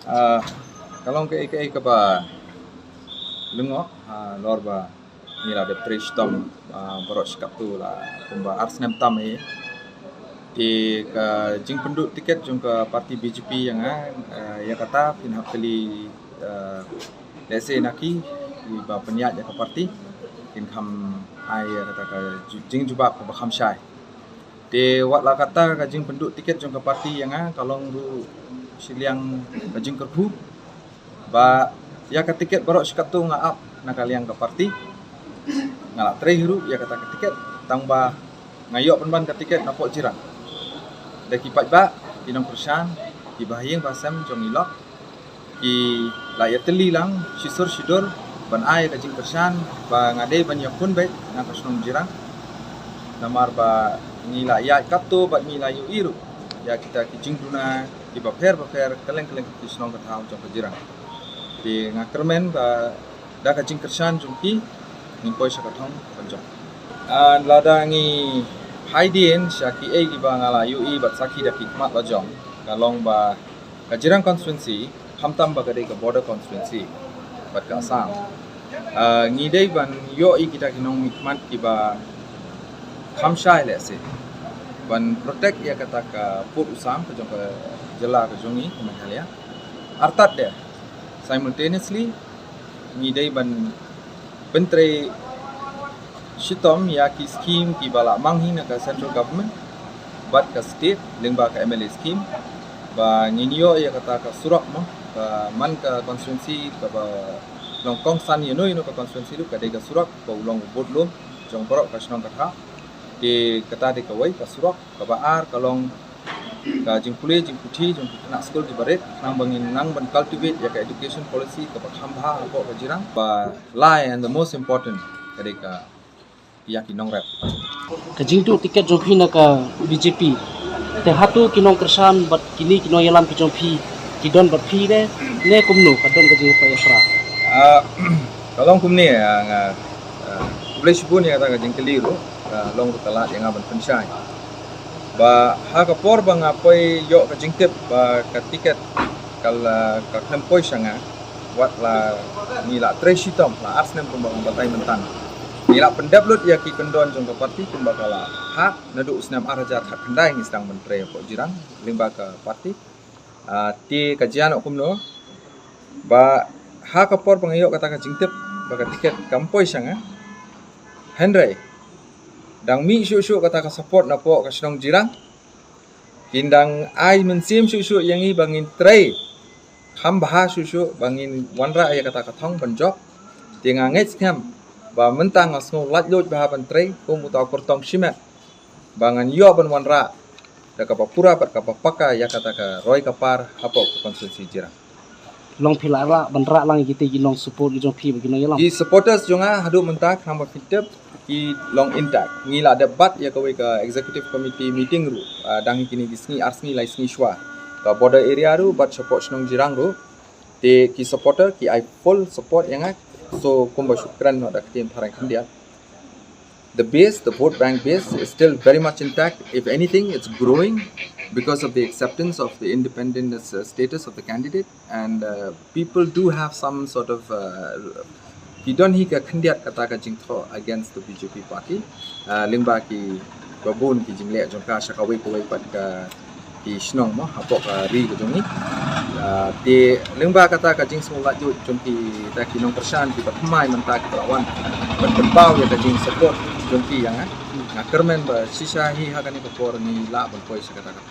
Ah, Kalau ke ba lungo lor ba nila de trish tom borok sikap tu lah kumba Arsenal tam di ka jing penduk tiket jung ke parti BJP yang ya kata pinhak kali lese naki di ba peniat ya ke parti kin kam ai ya kata ka jing juba ke bakam syai de wat la kata ka jing penduk tiket jung ke parti yang kalong ru siliang ka jing kerbu ba ya ka tiket borok sikap tu ngaap nakaliang ke parti ngalak tre hiru ya kata ke tiket tangba ngayok penban ke tiket napok jirang daki pat ba kinong persan ki bahayeng basam jong ilok ki layat teli lang sisur sidor ban ai ka jing persan ba ngade ban yakun baik na kasnong jirang namar ba ngila ya kapto ba ngila yu iru ya kita ki jing duna ki ba pher keleng ki snong ka thau jong jirang di ngakermen ba da ka jing persan jong ki ngpoi sa ka thong panjong an lada ngi Haidin syaki di ba ngala UI bat saki da hikmat lajong kalong ba kajirang constituency hamtam ba kadai ka border constituency bat ka Assam ngidei ban yo kita kinong hikmat ki ba khamshai le se ban protect ya kata ka put usam ka jong ka jela ka jongi kemahalia artat de simultaneously ngidei ban pentre Shitom ya ki scheme ki bala manghi na ka central government bat ka state lingba ka MLA scheme ba nginyo ya kata ka surak mo ka man ka constituency ka ba longkong san yeno ka constituency lu ka de ka surak ka ulong bodlom jong borok ka snong ka tha de kata de ka wai ka surak ka ba ar ka long ka jing pule jing puthi jong na school di baret nang bangin nang ban cultivate ya ka education policy ka ba khamba ko ka jirang ba lie and the most important ka de ka ya kinong rep Kajing tu tiket jompi na ka BJP. Te hatu kinong kersan bat kini kinong yalam ki jompi kidon bat pi de ne kumno kadon kajing pa yasra. Kalau kumni nga boleh sibun ya kata kajing keliru long kalat yang aban pensyai ba ha ka por bang apai yo kajing tip ba ka tiket kal ka klempoi sanga wat la ni la treshitom la Arsenal kumbang batai mentan nila pendaplut ya ki kendon jong parti kumba kala ha nadu usnam arajat hak kendai ni sedang mentre po jirang limba ke parti ti kajian okumno ba ha kapor pangayok kata ka jingtip ba ka tiket kampoi sanga Henry dang mi syu kata ka support na po ka snong jirang kindang ai mensim syu yang i bangin tre kham bah syu bangin wanra ya kata ka thong banjok tinga ngets kam ba mentang asno lat loj ba ban tre ko muta kortong simet bangan yo ban wanra da ka pura bat ka paka ya kata ka roy kapar hapo ko konstitusi jirang Long pilara bandra lang kita ginong support ki jompi ginong yalam. di supporters jonga hadu mentak hamba fitep i long intact ngila debat ya ka executive committee meeting ru dang kini gisni arsni lai sni shwa ka border area ru bat support snong jirang ru te ki supporter ki I full support yang so kumba syukran no dak tim tharang khandia the base the vote bank base is still very much intact if anything it's growing because of the acceptance of the independent status of the candidate and people do have some sort of don't he khandiat kata ka jingtho against the BJP party lingba ki babun ki jingle jongka shakawi ko pat ka ki snong mo hapok ri ko jongi ti lingba kata ka jing smula ju jongki ta kinong persan ki patmai mentak prawan berbau ya ka jing support jongki yang ngakermen ba sisa hi hakani ko por ni la bon poi sa kata ka